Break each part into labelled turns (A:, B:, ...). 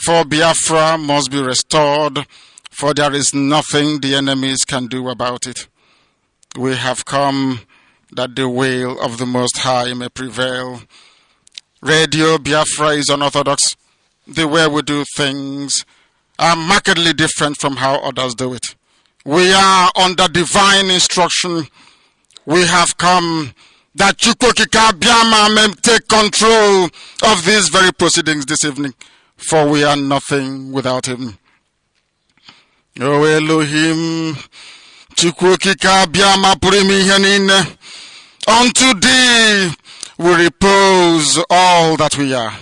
A: For Biafra must be restored, for there is nothing the enemies can do about it. We have come that the will of the Most High may prevail. Radio Biafra is unorthodox. The way we do things are markedly different from how others do it. We are under divine instruction. We have come that Chukwokika Biama may take control of these very proceedings this evening, for we are nothing without him. O Elohim, Chukwokika Biama Purimi Henine, unto thee we repose all that we are.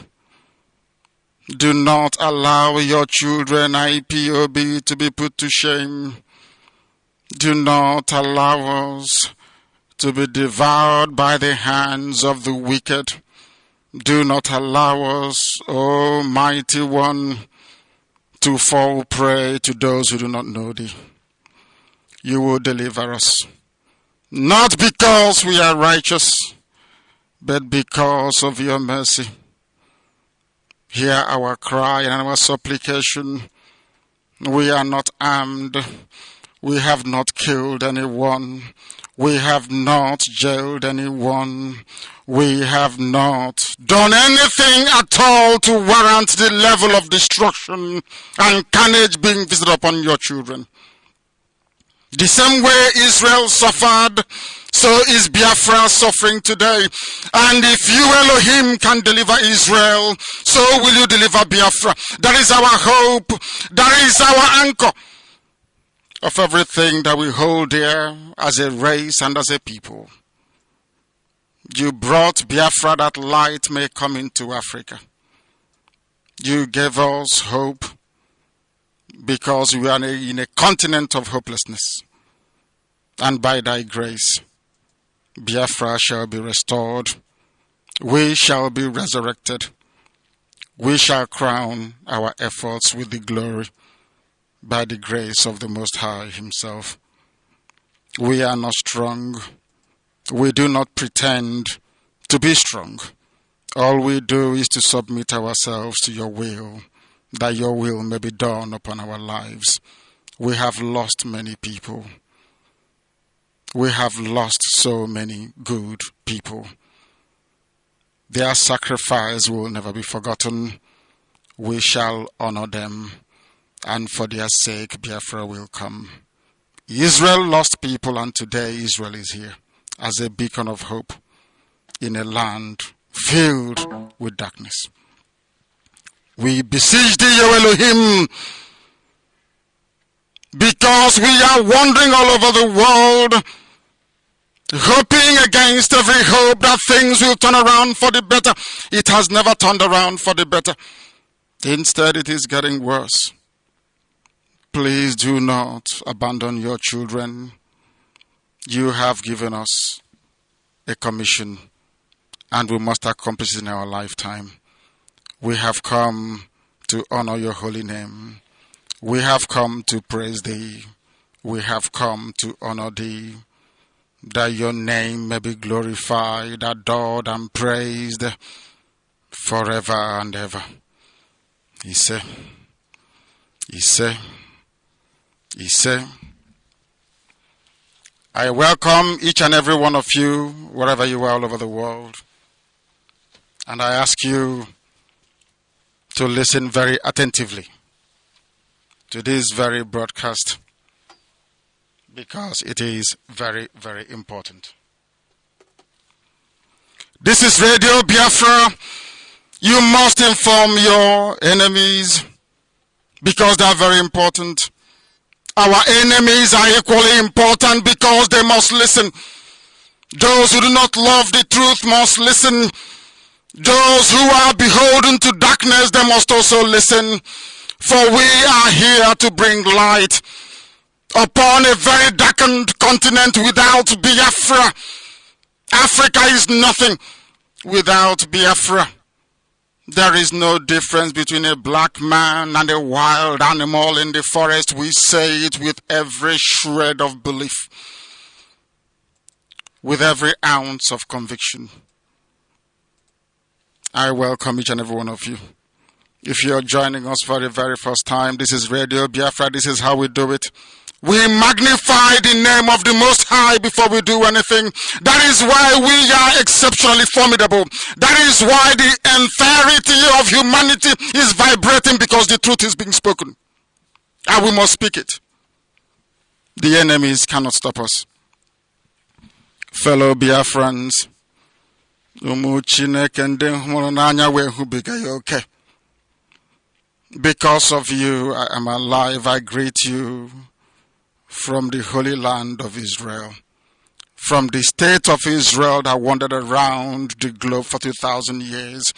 A: Do not allow your children, IPOB, to be put to shame. Do not allow us to be devoured by the hands of the wicked. Do not allow us, O mighty one, to fall prey to those who do not know thee. You will deliver us, not because we are righteous, but because of your mercy. Hear our cry and our supplication. We are not armed. We have not killed anyone. We have not jailed anyone. We have not done anything at all to warrant the level of destruction and carnage being visited upon your children. The same way Israel suffered, so is Biafra suffering today. And if you, Elohim, can deliver Israel, so will you deliver Biafra. That is our hope. That is our anchor of everything that we hold dear as a race and as a people. You brought Biafra that light may come into Africa. You gave us hope because we are in a continent of hopelessness. And by thy grace, Biafra shall be restored. We shall be resurrected. We shall crown our efforts with the glory by the grace of the Most High himself. We are not strong. We do not pretend to be strong. All we do is to submit ourselves to your will, that your will may be done upon our lives. We have lost many people. We have lost so many good people. Their sacrifice will never be forgotten. We shall honor them, and for their sake Biafra will come. Israel lost people, and today Israel is here as a beacon of hope in a land filled with darkness. We beseech thee, O Elohim, because we are wandering all over the world, hoping against every hope that things will turn around for the better. It has never turned around for the better. Instead, it is getting worse. Please do not abandon your children. You have given us a commission, and we must accomplish it in our lifetime. We have come to honor your holy name. We have come to praise thee. We have come to honor thee, that your name may be glorified, adored, and praised forever and ever. Ise. I welcome each and every one of you, wherever you are all over the world. And I ask you to listen very attentively to this very broadcast, because it is very, very important. This is Radio Biafra. You must inform your enemies, because they are very important. Our enemies are equally important because they must listen. Those who do not love the truth must listen. Those who are beholden to darkness, they must also listen. For we are here to bring light upon a very darkened continent without Biafra. Africa is nothing without Biafra. There is no difference between a black man and a wild animal in the forest. We say it with every shred of belief, with every ounce of conviction. I welcome each and every one of you. If you're joining us for the very first time, this is Radio Biafra. This is how we do it. We magnify the name of the Most High before we do anything. That is why we are exceptionally formidable. That is why the entirety of humanity is vibrating, because the truth is being spoken. And we must speak it. The enemies cannot stop us. Fellow Biafrans, because of you, I am alive. I greet you from the Holy Land of Israel, from the state of Israel that wandered around the globe for 2,000 years.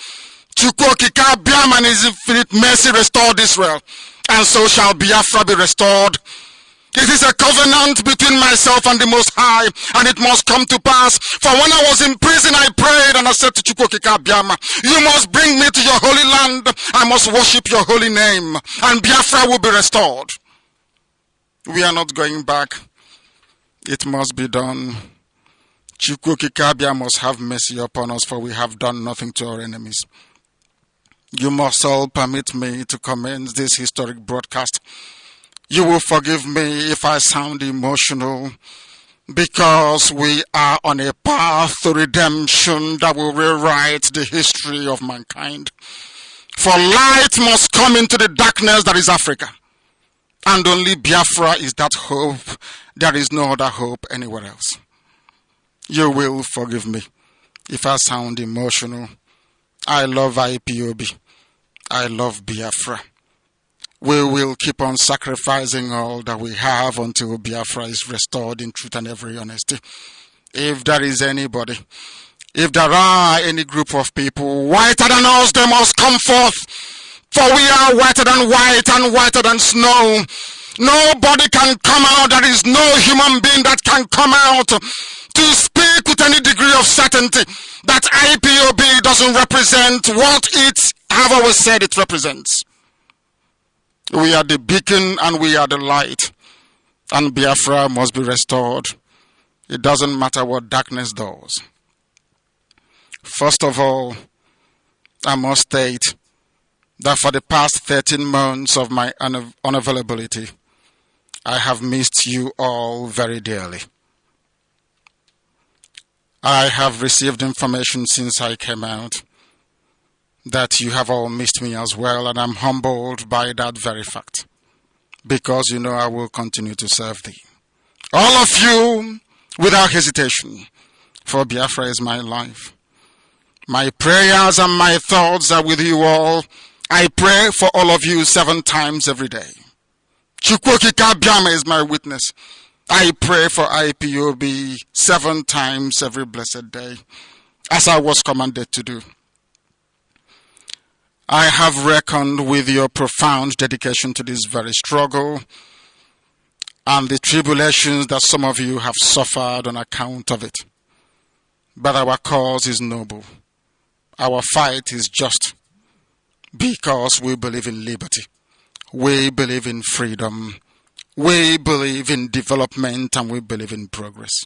A: Chukwokika Biam and his infinite mercy restored Israel, and so shall Biafra be restored. It is a covenant between myself and the Most High, and it must come to pass. For when I was in prison, I prayed and I said to Chukwokika Biama, you must bring me to your holy land. I must worship your holy name, and Biafra will be restored. We are not going back. It must be done. Chukwokika Biama must have mercy upon us, for we have done nothing to our enemies. You must all permit me to commence this historic broadcast. You will forgive me if I sound emotional, because we are on a path to redemption that will rewrite the history of mankind. For light must come into the darkness that is Africa, and only Biafra is that hope. There is no other hope anywhere else. You will forgive me if I sound emotional. I love IPOB. I love Biafra. We will keep on sacrificing all that we have until Biafra is restored in truth and every honesty. If there is anybody, if there are any group of people whiter than us, they must come forth. For we are whiter than white and whiter than snow. Nobody can come out. There is no human being that can come out to speak with any degree of certainty that IPOB doesn't represent what it have always said it represents. We are the beacon and we are the light, and Biafra must be restored. It doesn't matter what darkness does. First of all, I must state that for the past 13 months of my unavailability, I have missed you all very dearly. I have received information since I came out that you have all missed me as well, and I'm humbled by that very fact, because you know I will continue to serve thee. All of you, without hesitation, for Biafra is my life. My prayers and my thoughts are with you all. I pray for all of you 7 times every day. Chukwokika Biama is my witness. I pray for IPOB 7 times every blessed day, as I was commanded to do. I have reckoned with your profound dedication to this very struggle and the tribulations that some of you have suffered on account of it. But our cause is noble. Our fight is just, because we believe in liberty. We believe in freedom. We believe in development, and we believe in progress.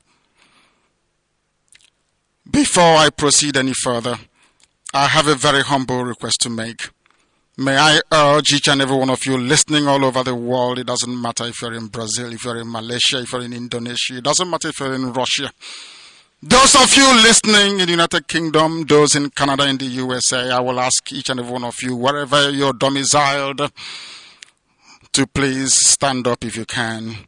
A: Before I proceed any further, I have a very humble request to make. May I urge each and every one of you listening all over the world, it doesn't matter if you're in Brazil, if you're in Malaysia, if you're in Indonesia, it doesn't matter if you're in Russia. Those of you listening in the United Kingdom, those in Canada, in the USA, I will ask each and every one of you, wherever you're domiciled, to please stand up if you can.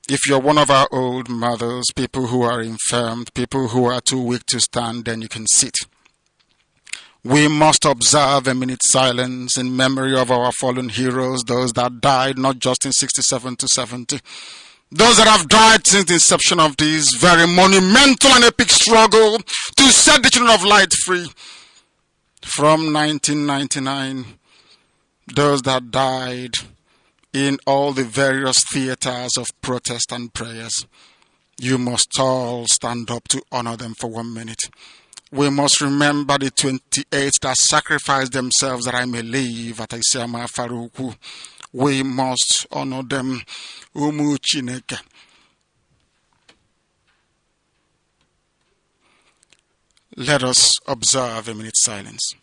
A: If you're one of our old mothers, people who are infirm, people who are too weak to stand, then you can sit. We must observe a minute silence in memory of our fallen heroes, those that died not just in 67 to 70, those that have died since the inception of this very monumental and epic struggle to set the children of light free. From 1999, those that died in all the various theaters of protest and prayers, you must all stand up to honor them for 1 minute. We must remember the 28 that sacrificed themselves that I may live at Isiama Faruku. We must honor them. Umu Chineke. Let us observe a minute's silence.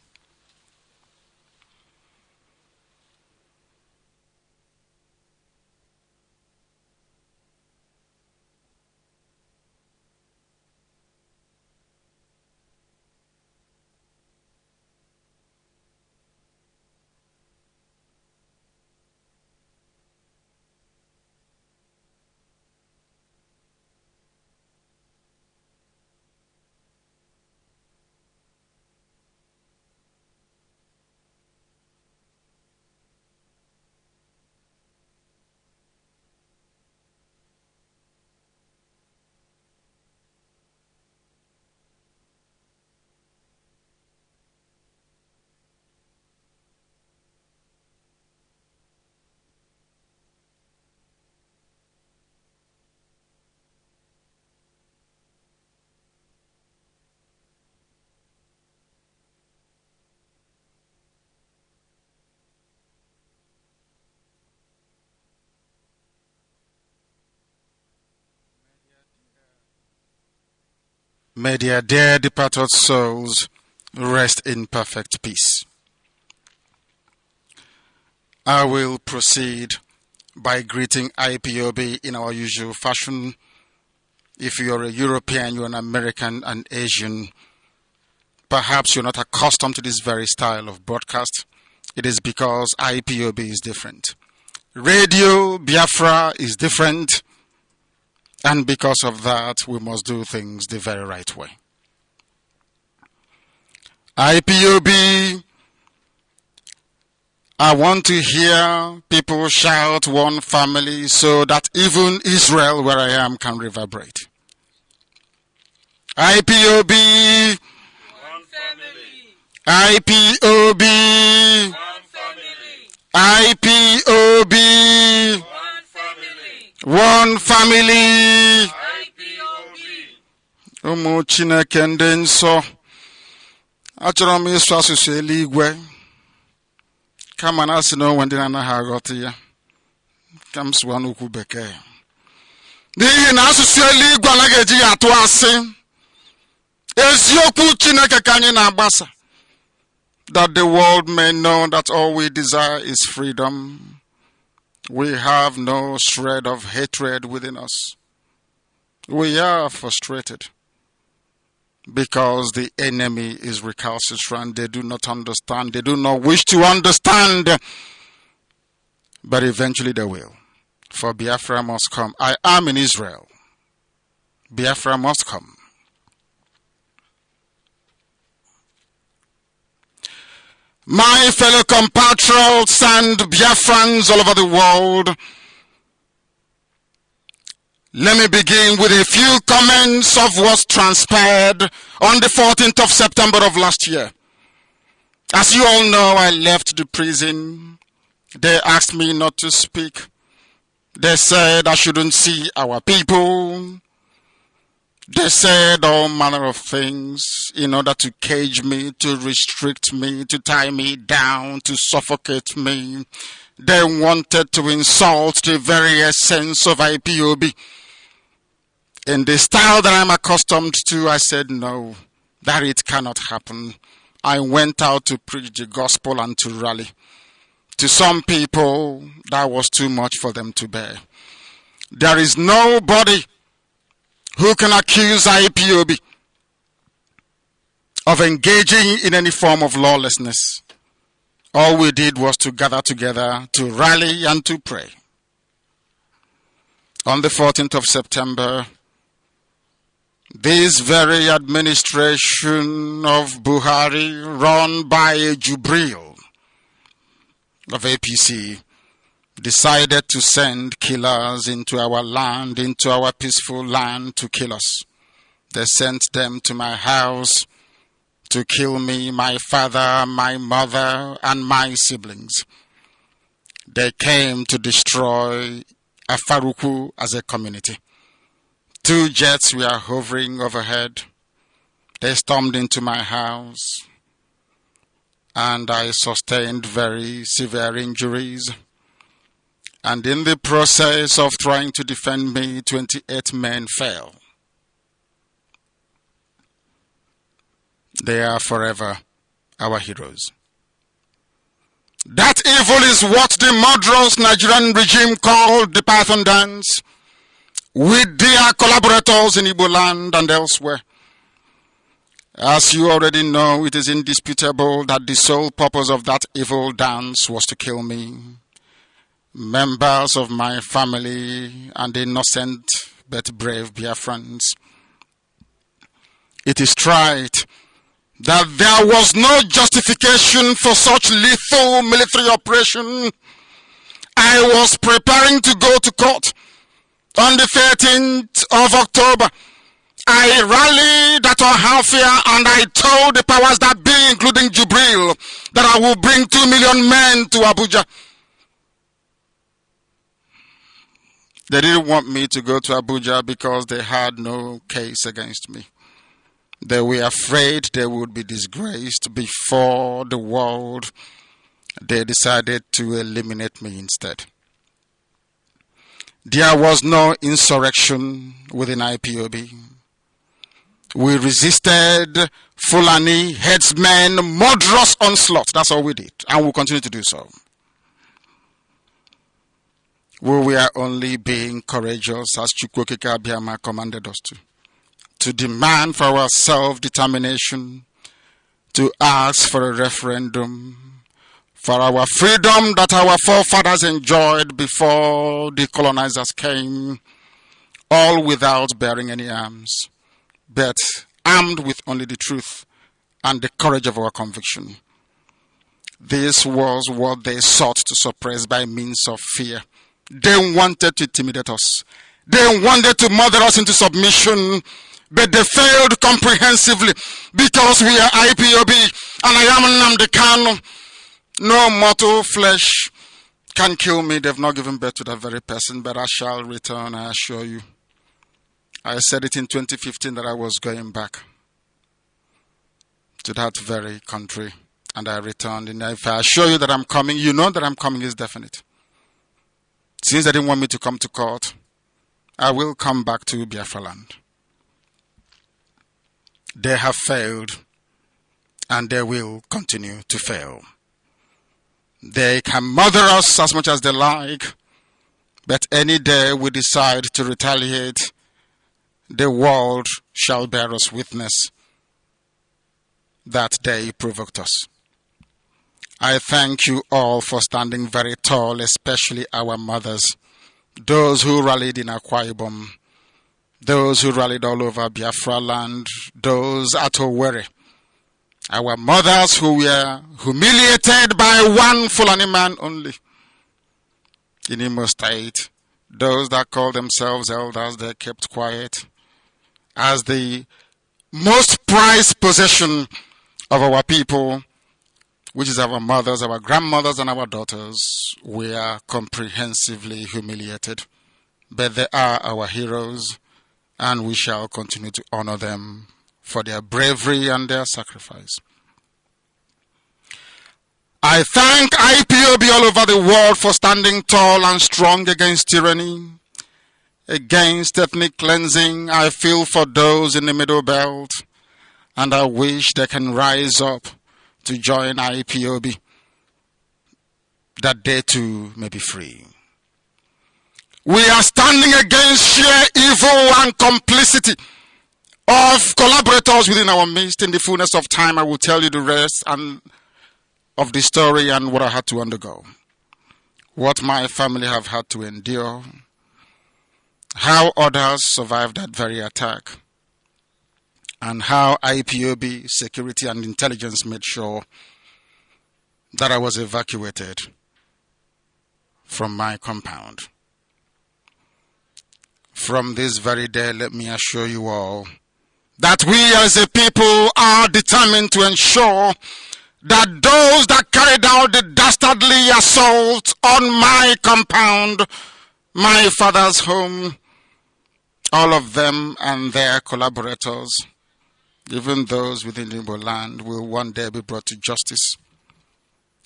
A: May their dear departed souls rest in perfect peace. I will proceed by greeting IPOB in our usual fashion. If you're a European, you're an American, an Asian, perhaps you're not accustomed to this very style of broadcast. It is because IPOB is different. Radio Biafra is different, and because of that, we must do things the very right way. IPOB, I want to hear people shout one family so that even Israel, where I am, can reverberate. IPOB,
B: one family.
A: IPOB,
B: One family.
A: IPOB,
B: One family.
A: one family.
B: IPOB.
A: Ụmụ Chineke ndị nsọ, achọrọ m ịsụ asụsụ eluigwe kama na asị na onwe ndị na-anaghị aghọta ya ka m sụwa n'okwu bekee, n'ihi na asụsụ eluigwe anaghị eji ya atụ asị. Eziokwu Chineke ka anyị na-agbasa, that the world may know that all we desire is freedom. We have no shred of hatred within us. We are frustrated because the enemy is recalcitrant. They do not understand. They do not wish to understand. But eventually they will. For Biafra must come. I am in Israel. Biafra must come. My fellow compatriots and Biafrans all over the world, let me begin with a few comments of what transpired on the 14th of September of last year. As you all know, I left the prison. They asked me not to speak. They said I shouldn't see our people. They said all manner of things in order to cage me, to restrict me, to tie me down, to suffocate me. They wanted to insult the very essence of IPOB. In the style that I'm accustomed to, I said no, that it cannot happen. I went out to preach the gospel and to rally. To some people, that was too much for them to bear. There is nobody who can accuse IPOB of engaging in any form of lawlessness. All we did was to gather together, to rally and to pray. On the 14th of September, this very administration of Buhari, run by a Jubril of APC, decided to send killers into our land, into our peaceful land, to kill us. They sent them to my house to kill me, my father, my mother, and my siblings. They came to destroy Afaruku as a community. 2 jets were hovering overhead. They stormed into my house, and I sustained very severe injuries. And in the process of trying to defend me, 28 men fell. They are forever our heroes. That evil is what the murderous Nigerian regime called the Python Dance, with their collaborators in Igbo land and elsewhere. As you already know, it is indisputable that the sole purpose of that evil dance was to kill me, members of my family, and innocent but brave Biafrans. It is trite that there was no justification for such lethal military operation. I was preparing to go to court on the 13th of October. I rallied at Ohafia and I told the powers that be, including Jubril, that I will bring 2 million men to Abuja. They didn't want me to go to Abuja because they had no case against me. They were afraid they would be disgraced before the world. They decided to eliminate me instead. There was no insurrection within IPOB. We resisted Fulani headsmen murderous onslaught. That's all we did, and we'll continue to do so. We were only being courageous as Chukwokika Abiyama commanded us to demand for our self-determination, to ask for a referendum, for our freedom that our forefathers enjoyed before the colonizers came, all without bearing any arms, but armed with only the truth and the courage of our conviction. This was what they sought to suppress by means of fear. They wanted to intimidate us. They wanted to murder us into submission, but they failed comprehensively because we are IPOB and I am Nnamdi Kanu. No mortal flesh can kill me. They've not given birth to that very person, but I shall return, I assure you. I said it in 2015 that I was going back to that very country, and I returned. And if I assure you that I'm coming, you know that I'm coming is definite. Since they didn't want me to come to court, I will come back to Biafra land. They have failed, and they will continue to fail. They can murder us as much as they like, but any day we decide to retaliate, the world shall bear us witness that they provoked us. I thank you all for standing very tall, especially our mothers, those who rallied in Akwa Ibom, those who rallied all over Biafra land, those at Owerri, our mothers who were humiliated by one Fulani man only in Imo State, those that called themselves elders, they kept quiet. As the most prized possession of our people, which is our mothers, our grandmothers, and our daughters, we are comprehensively humiliated. But they are our heroes, and we shall continue to honor them for their bravery and their sacrifice. I thank IPOB all over the world for standing tall and strong against tyranny, against ethnic cleansing. I feel for those in the Middle Belt, and I wish they can rise up to join IPOB, that they too may be free. We are standing against sheer evil and complicity of collaborators within our midst. In the fullness of time, I will tell you the rest and of the story and what I had to undergo, what my family have had to endure, how others survived that very attack, and how IPOB security and intelligence made sure that I was evacuated from my compound. From this very day, let me assure you all that we as a people are determined to ensure that those that carried out the dastardly assault on my compound, my father's home, all of them and their collaborators, even those within the Igbo land, will one day be brought to justice.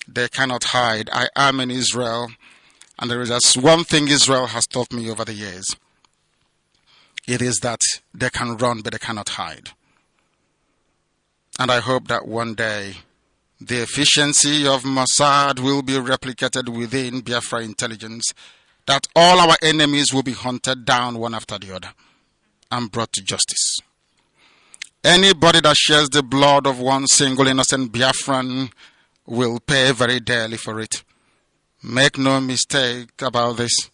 A: They cannot hide. I am in Israel, and there is just one thing Israel has taught me over the years. It is that they can run, but they cannot hide. And I hope that one day the efficiency of Mossad will be replicated within Biafra intelligence, that all our enemies will be hunted down one after the other and brought to justice. Anybody that shares the blood of one single innocent Biafran will pay very dearly for it. Make no mistake about this.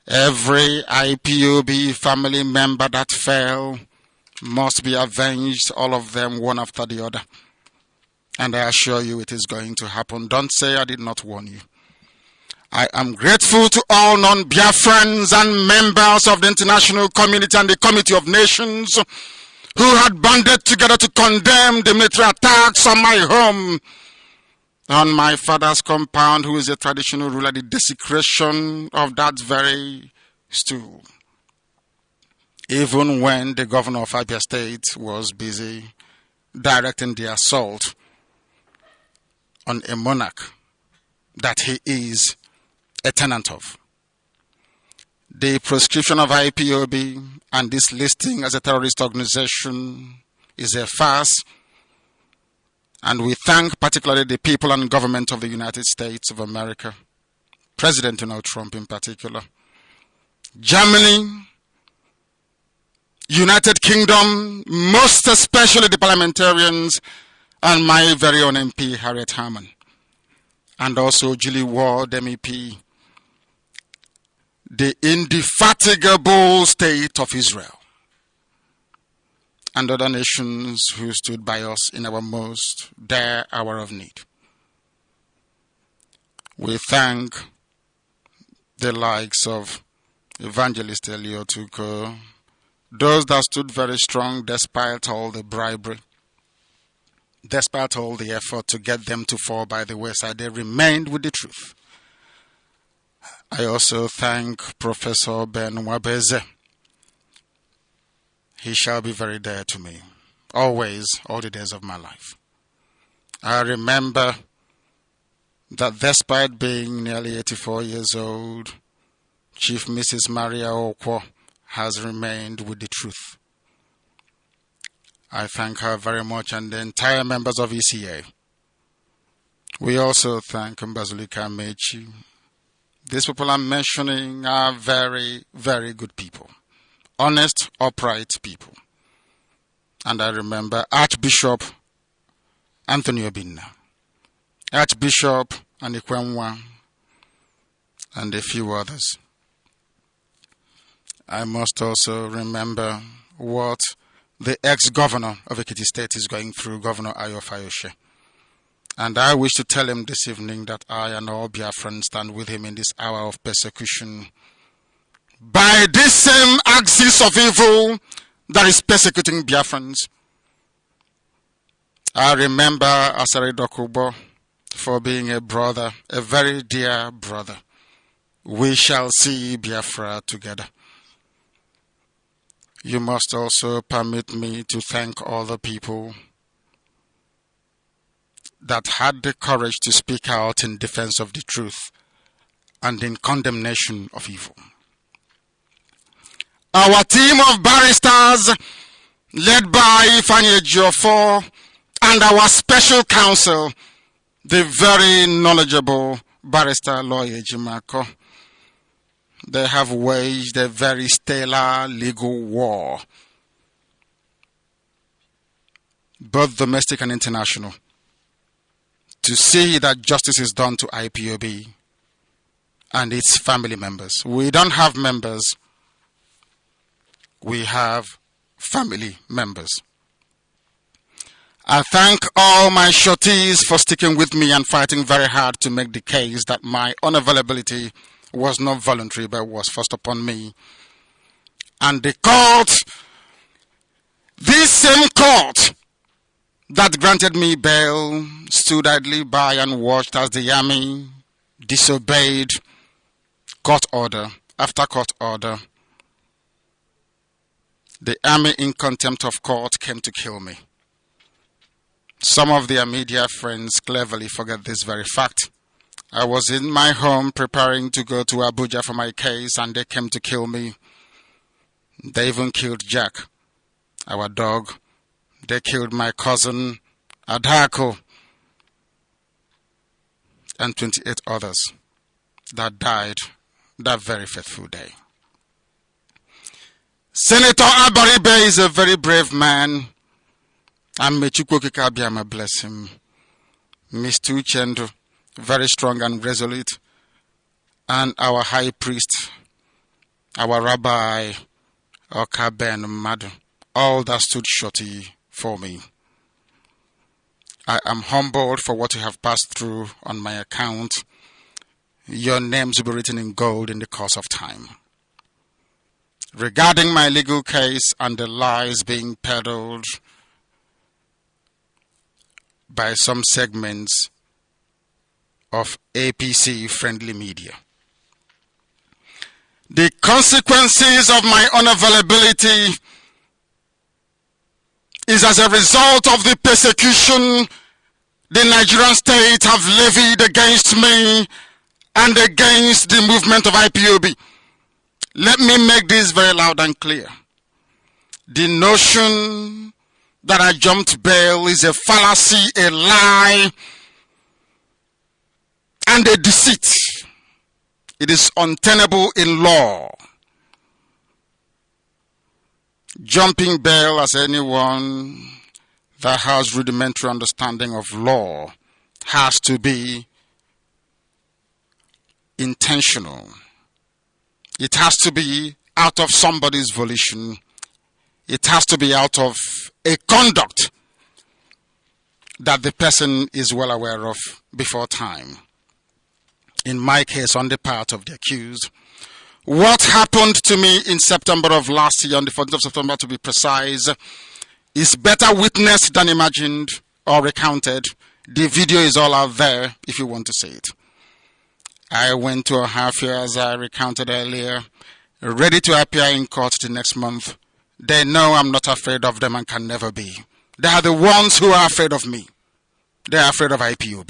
A: Every IPOB family member that fell must be avenged, all of them one after the other. And I assure you it is going to happen. Don't say I did not warn you. I am grateful to all non-Biafrans and members of the international community and the Committee of Nations who had banded together to condemn the military attacks on my home, on my father's compound, who is a traditional ruler, the desecration of that very stool. Even when the governor of Abia State was busy directing the assault on a monarch that he is a tenant of. The proscription of IPOB and this listing as a terrorist organization is a farce, and we thank particularly the people and government of the United States of America, President Donald Trump in particular, Germany, United Kingdom, most especially the parliamentarians, and my very own MP, Harriet Harman, and also Julie Ward, MEP, the indefatigable state of Israel, and other nations who stood by us in our most dire hour of need. We thank the likes of Evangelist Elio Tuko, those that stood very strong despite all the bribery, despite all the effort to get them to fall by the wayside. They remained with the truth. I also thank Professor Ben Wabeze. He shall be very dear to me, always, all the days of my life. I remember that despite being nearly 84 years old, Chief Mrs. Maria Okwo has remained with the truth. I thank her very much and the entire members of ECA. We also thank Mbazulika Mechi. These people I'm mentioning are very, very good people. Honest, upright people. And I remember Archbishop Anthony Obinna, Archbishop Anikwenwa, and a few others. I must also remember what the ex-governor of Ekiti State is going through, Governor Ayo Fayose. And I wish to tell him this evening that I and all Biafrans stand with him in this hour of persecution by this same axis of evil that is persecuting Biafrans. I remember Asari Dokubo for being a brother, a very dear brother. We shall see Biafra together. You must also permit me to thank all the people that had the courage to speak out in defense of the truth and in condemnation of evil. Our team of barristers, led by Ifeanyi Ejiofor, and our special counsel, the very knowledgeable barrister Lawyer Jimako, they have waged a very stellar legal war, both domestic and international, to see that justice is done to IPOB and its family members. We don't have members, we have family members. I thank all my shorties for sticking with me and fighting very hard to make the case that my unavailability was not voluntary but was forced upon me. And the court, this same court that granted me bail, stood idly by and watched as the army disobeyed court order after court order. The army, in contempt of court, came to kill me. Some of their media friends cleverly forget this very fact. I was in my home preparing to go to Abuja for my case, and they came to kill me. They even killed Jack, our dog. They killed my cousin, Adako, and 28 others that died that very fateful day. Senator Abaribe is a very brave man, and may Chukwu Abiyama bless him. Mr. Uchendu, very strong and resolute, and our high priest, our rabbi, Oka Ben Madu, all that stood shorty for me. I am humbled for what you have passed through on my account. Your names will be written in gold in the course of time. Regarding my legal case and the lies being peddled by some segments of APC-friendly media, the consequences of my unavailability is as a result of the persecution the Nigerian state have levied against me and against the movement of IPOB. Let me make this very loud and clear. The notion that I jumped bail is a fallacy, a lie, and a deceit. It is untenable in law. Jumping bail, as anyone that has rudimentary understanding of law, has to be intentional. It has to be out of somebody's volition. It has to be out of a conduct that the person is well aware of before time. In my case, on the part of the accused, what happened to me in September of last year, on the 14th of September to be precise, is better witnessed than imagined or recounted. The video is all out there if you want to see it. I went to a half year, as I recounted earlier, ready to appear in court the next month. They know I'm not afraid of them and can never be. They are the ones who are afraid of me. They are afraid of IPOB.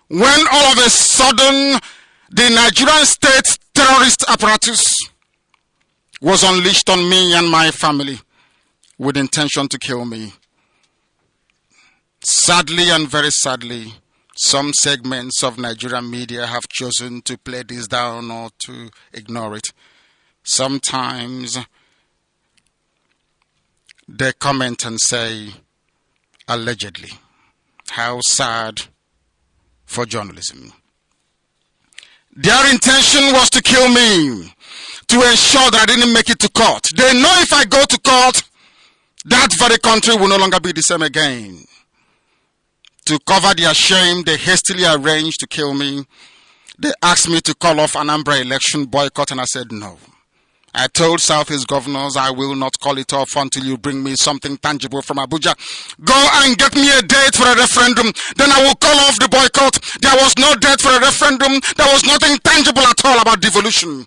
A: When all of a sudden the Nigerian state terrorist apparatus was unleashed on me and my family with intention to kill me, sadly and very sadly, some segments of Nigerian media have chosen to play this down or to ignore it. Sometimes they comment and say, allegedly. How sad for journalism. Their intention was to kill me, to ensure that I didn't make it to court. They know if I go to court, that very country will no longer be the same again. To cover their shame, they hastily arranged to kill me. They asked me to call off Anambra election boycott, and I said no. I told Southeast governors I will not call it off until you bring me something tangible from Abuja. Go and get me a date for a referendum, then I will call off the boycott. There was no date for a referendum. There was nothing tangible at all about devolution.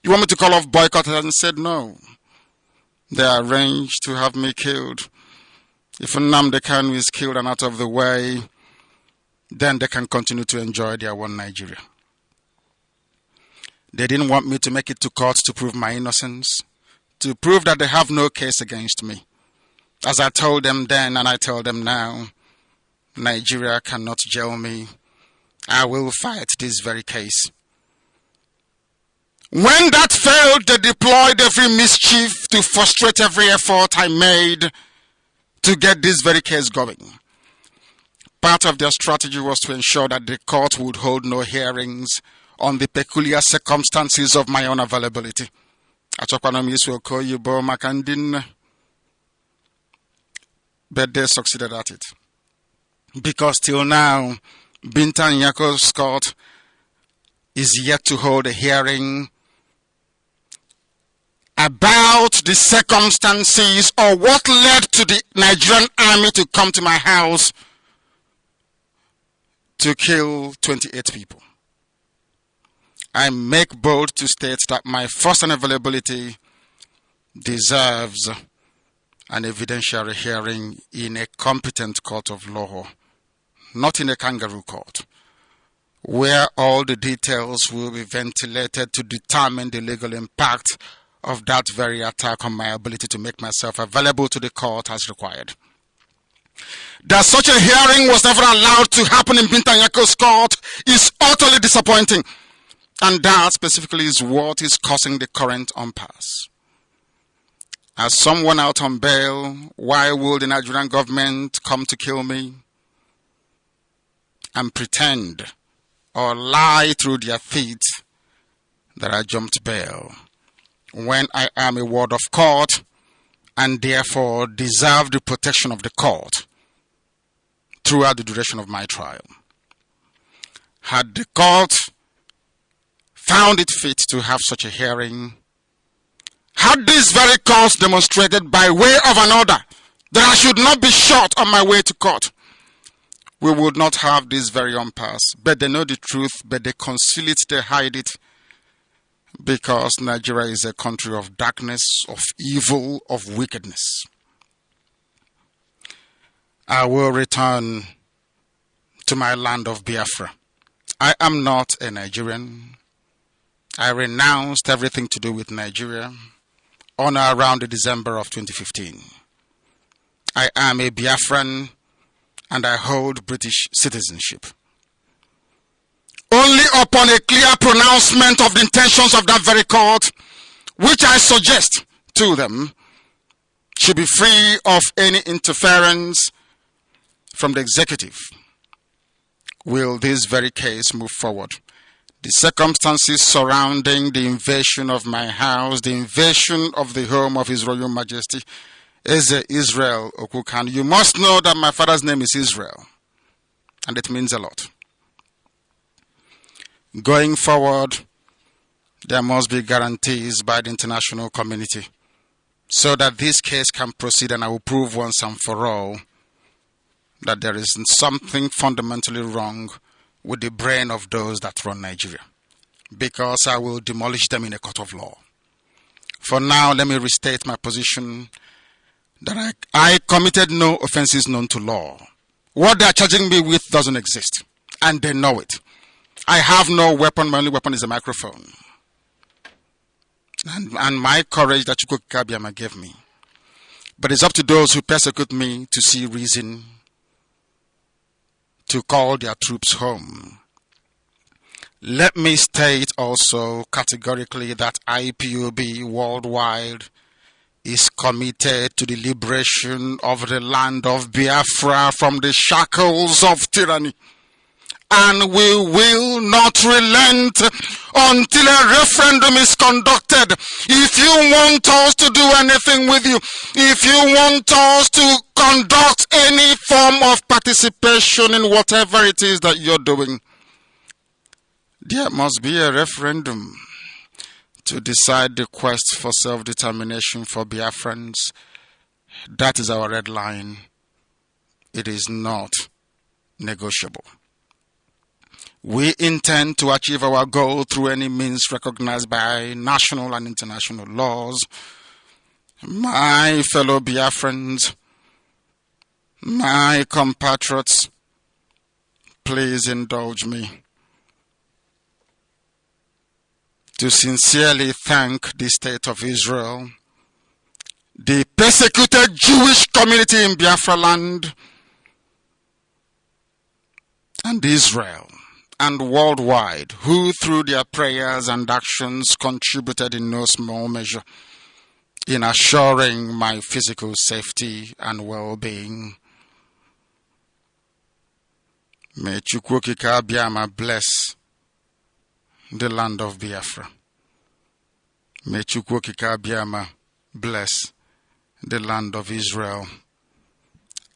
A: You want me to call off boycott? And I said no. They arranged to have me killed. If Nnamdi Kanu is killed and out of the way, then they can continue to enjoy their one Nigeria. They didn't want me to make it to court to prove my innocence, to prove that they have no case against me. As I told them then and I tell them now, Nigeria cannot jail me. I will fight this very case. When that failed, they deployed every mischief to frustrate every effort I made to get this very case going. Part of their strategy was to ensure that the court would hold no hearings on the peculiar circumstances of my unavailability. But they succeeded at it. Because till now, Binta Nyako's court is yet to hold a hearing about the circumstances or what led to the Nigerian army to come to my house to kill 28 people. I make bold to state that my first unavailability deserves an evidentiary hearing in a competent court of law, not in a kangaroo court, where all the details will be ventilated to determine the legal impact of that very attack on my ability to make myself available to the court as required. That such a hearing was never allowed to happen in Binta Nyako's court is utterly disappointing. And that specifically is what is causing the current impasse. As someone out on bail, why will the Nigerian government come to kill me and pretend or lie through their teeth that I jumped bail when I am a ward of court and therefore deserve the protection of the court throughout the duration of my trial? Had the court found it fit to have such a hearing, had this very cause demonstrated by way of an order that I should not be shot on my way to court, we would not have this very impasse. But they know the truth, but they conceal it, they hide it, because Nigeria is a country of darkness, of evil, of wickedness. I will return to my land of Biafra. I am not a Nigerian. I renounced everything to do with Nigeria on or around December of 2015. I am a Biafran and I hold British citizenship. Only upon a clear pronouncement of the intentions of that very court, which I suggest to them, should be free of any interference from the executive, will this very case move forward. The circumstances surrounding the invasion of my house, the invasion of the home of His Royal Majesty, is Israel Okukan. You must know that my father's name is Israel, and it means a lot. Going forward, there must be guarantees by the international community so that this case can proceed, and I will prove once and for all that there is something fundamentally wrong with the brain of those that run Nigeria, because I will demolish them in a court of law. For now, let me restate my position that I committed no offenses known to law. What they are charging me with doesn't exist, and they know it. I have no weapon. My only weapon is a microphone. And my courage that Chukwu Abiyama gave me. But it's up to those who persecute me to see reason to call their troops home. Let me state also categorically that IPOB worldwide is committed to the liberation of the land of Biafra from the shackles of tyranny. And we will not relent until a referendum is conducted. If you want us to do anything with you, if you want us to conduct any form of participation in whatever it is that you're doing, there must be a referendum to decide the quest for self-determination for Biafrans. That is our red line. It is not negotiable. We intend to achieve our goal through any means recognized by national and international laws. My fellow Biafrans, my compatriots, please indulge me to sincerely thank the State of Israel, the persecuted Jewish community in Biafra land, and Israel, and worldwide, who through their prayers and actions contributed in no small measure in assuring my physical safety and well-being. May Chukwu Abiyama bless the land of Biafra. May Chukwu Abiyama bless the land of Israel.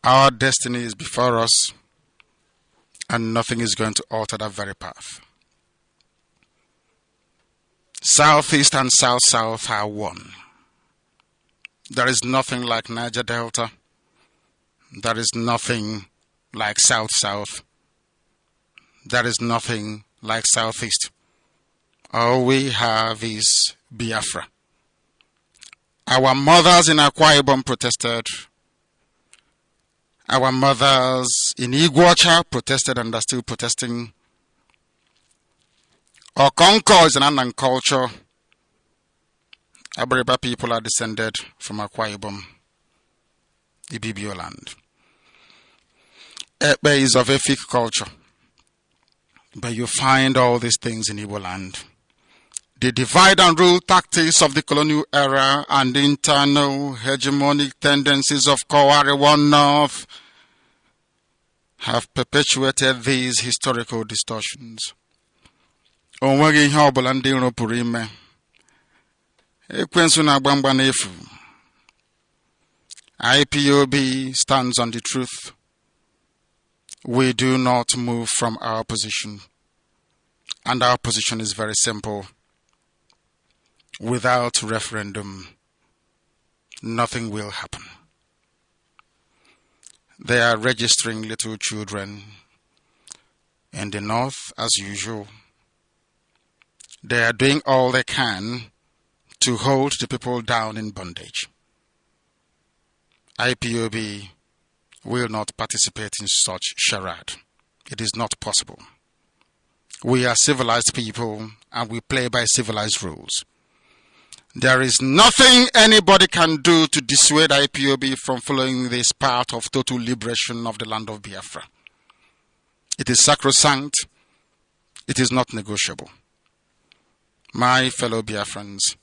A: Our destiny is before us, and nothing is going to alter that very path. Southeast and South-South are one. There is nothing like Niger Delta. There is nothing like South-South. There is nothing like Southeast. All we have is Biafra. Our mothers in Akwa Ibom protested. Our mothers in Iguacha protested and are still protesting. Okonko is an Annan culture. Abariba people are descended from Akwa Ibom, Ibibio land. Ekpe is of Efik culture. But you find all these things in Igbo land. The divide and rule tactics of the colonial era and the internal hegemonic tendencies of Kowari One North have perpetuated these historical distortions. Onwegi ihe ọbụla ndị iro pụrụ ime. Ekwensu na-agba mgba n'efu. IPOB stands on the truth. We do not move from our position. And our position is very simple. Without referendum, nothing will happen. They are registering little children in the north as usual. They are doing all they can to hold the people down in bondage. IPOB will not participate in such charade. It is not possible. We are civilized people and we play by civilized rules. There is nothing anybody can do to dissuade IPOB from following this path of total liberation of the land of Biafra. It is sacrosanct. It is not negotiable. My fellow Biafrans,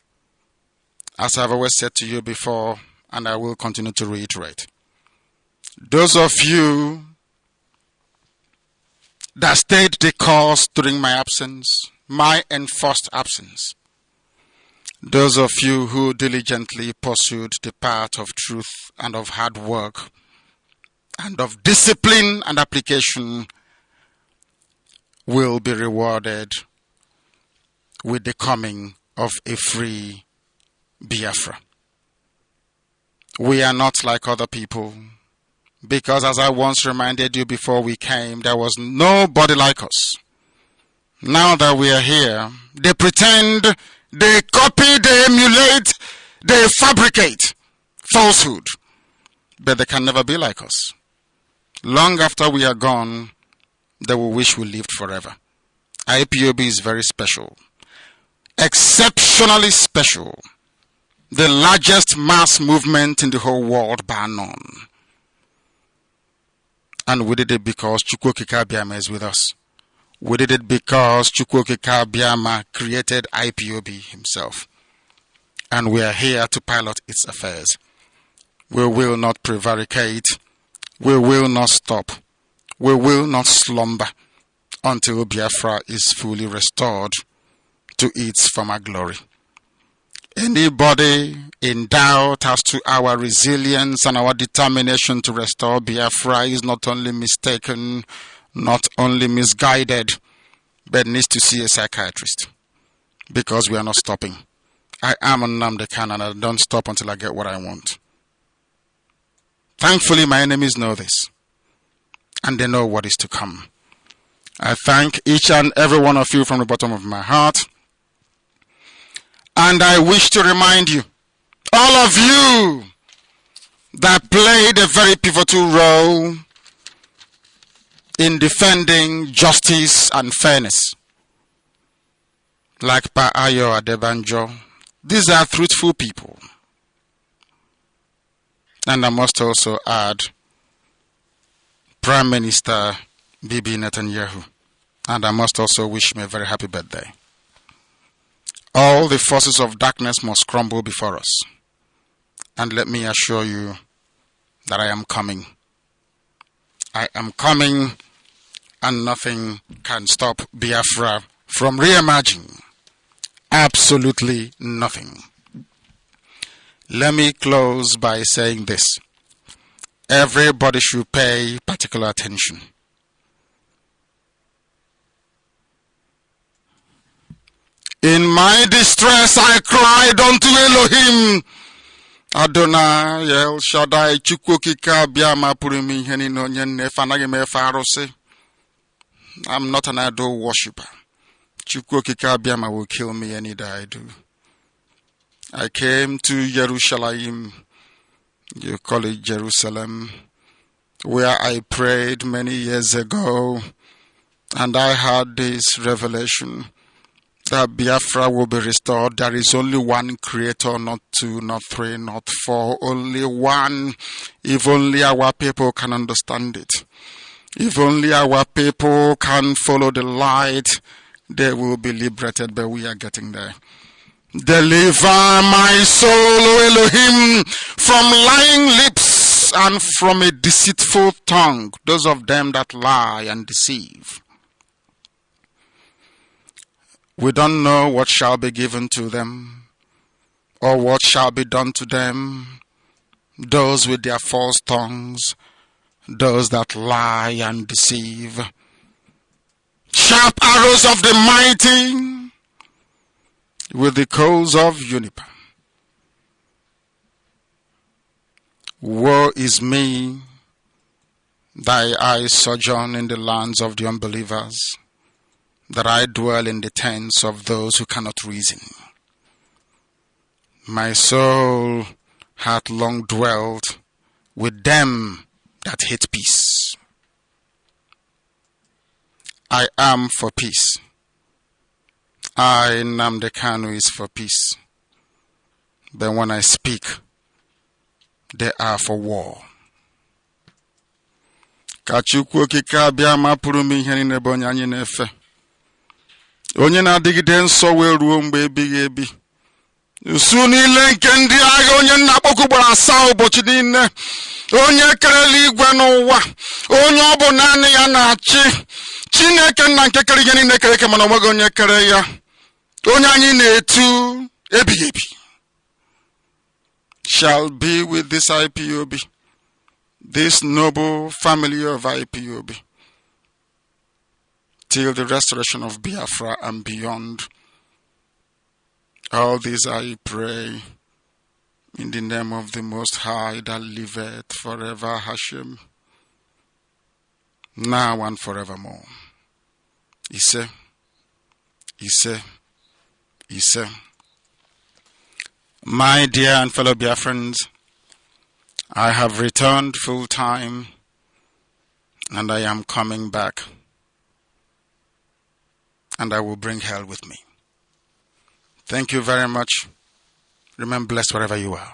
A: as I've always said to you before, and I will continue to reiterate, those of you that stayed the course during my absence, my enforced absence, those of you who diligently pursued the path of truth and of hard work and of discipline and application will be rewarded with the coming of a free Biafra. We are not like other people, because as I once reminded you before we came, there was nobody like us. Now that we are here, they pretend, they copy, they emulate, they fabricate falsehood, but they can never be like us. Long after we are gone, they will wish we lived forever. IPOB is very special, exceptionally special, the largest mass movement in the whole world bar none. And we did it because Chukwokika Abiyama is with us. We did it because Chukwokika Abiyama created IPOB himself. And we are here to pilot its affairs. We will not prevaricate. We will not stop. We will not slumber until Biafra is fully restored to its former glory. Anybody in doubt as to our resilience and our determination to restore Biafra is not only mistaken, not only misguided, but needs to see a psychiatrist, because we are not stopping. I am Nnamdi Kanu and I don't stop until I get what I want. Thankfully, my enemies know this, and they know what is to come. I thank each and every one of you from the bottom of my heart. And I wish to remind you, all of you that played a very pivotal role in defending justice and fairness, like Pa Ayo Adebanjo, these are truthful people. And I must also add Prime Minister Bibi Netanyahu. And I must also wish him a very happy birthday. All the forces of darkness must crumble before us. And let me assure you that I am coming. I am coming, and nothing can stop Biafra from re-emerging. Absolutely nothing. Let me close by saying this. Everybody should pay particular attention. In my distress I cried unto Elohim. Adonai El Shaddai Chukwokika Abiyama Purimi Henino Nyenef Anagime Farose. I'm not an idol worshipper. Chukwokika Abiyama will kill me any day I do. I came to Jerusalem, you call it Jerusalem, where I prayed many years ago, and I had this revelation that Biafra will be restored. There is only one creator, not two, not three, not four, only one. If only our people can understand it. If only our people can follow the light, they will be liberated, but we are getting there. Deliver my soul, O Elohim, from lying lips and from a deceitful tongue, those of them that lie and deceive. We don't know what shall be given to them, or what shall be done to them, those with their false tongues, those that lie and deceive. Sharp arrows of the mighty, with the coals of juniper. Woe is me, thy eyes sojourn in the lands of the unbelievers, that I dwell in the tents of those who cannot reason. My soul hath long dwelt with them that hate peace. I am for peace. I, Nnamdi Kanu, is for peace. But when I speak, they are for war. Ka Chukwu okike abịa mapụrụ m ihe niile bụ onye anyị na-efe. Onye na-adịgide nsọ wee ruo mgbe ebighị ebi. Usu niile nke ndị agha onye nna-akpọku gbara asaa ụbọchị niile. Onye kere eluigwe n'ụwa. Onye ọ bụ naanị ya na-achị. Chineke nna nke kere ihe niile kere eke mana onweghị onye kere ya. Onye anyị na-etu ebighị ebi. Shall be with this IPOB, this noble family of IPOB, till the restoration of Biafra and beyond. All this I pray in the name of the Most High that liveth forever, Hashem, now and forevermore. Ise, Ise, Ise. My dear and fellow Biafrans, I have returned full time and I am coming back, and I will bring hell with me. Thank you very much. Remain blessed wherever you are.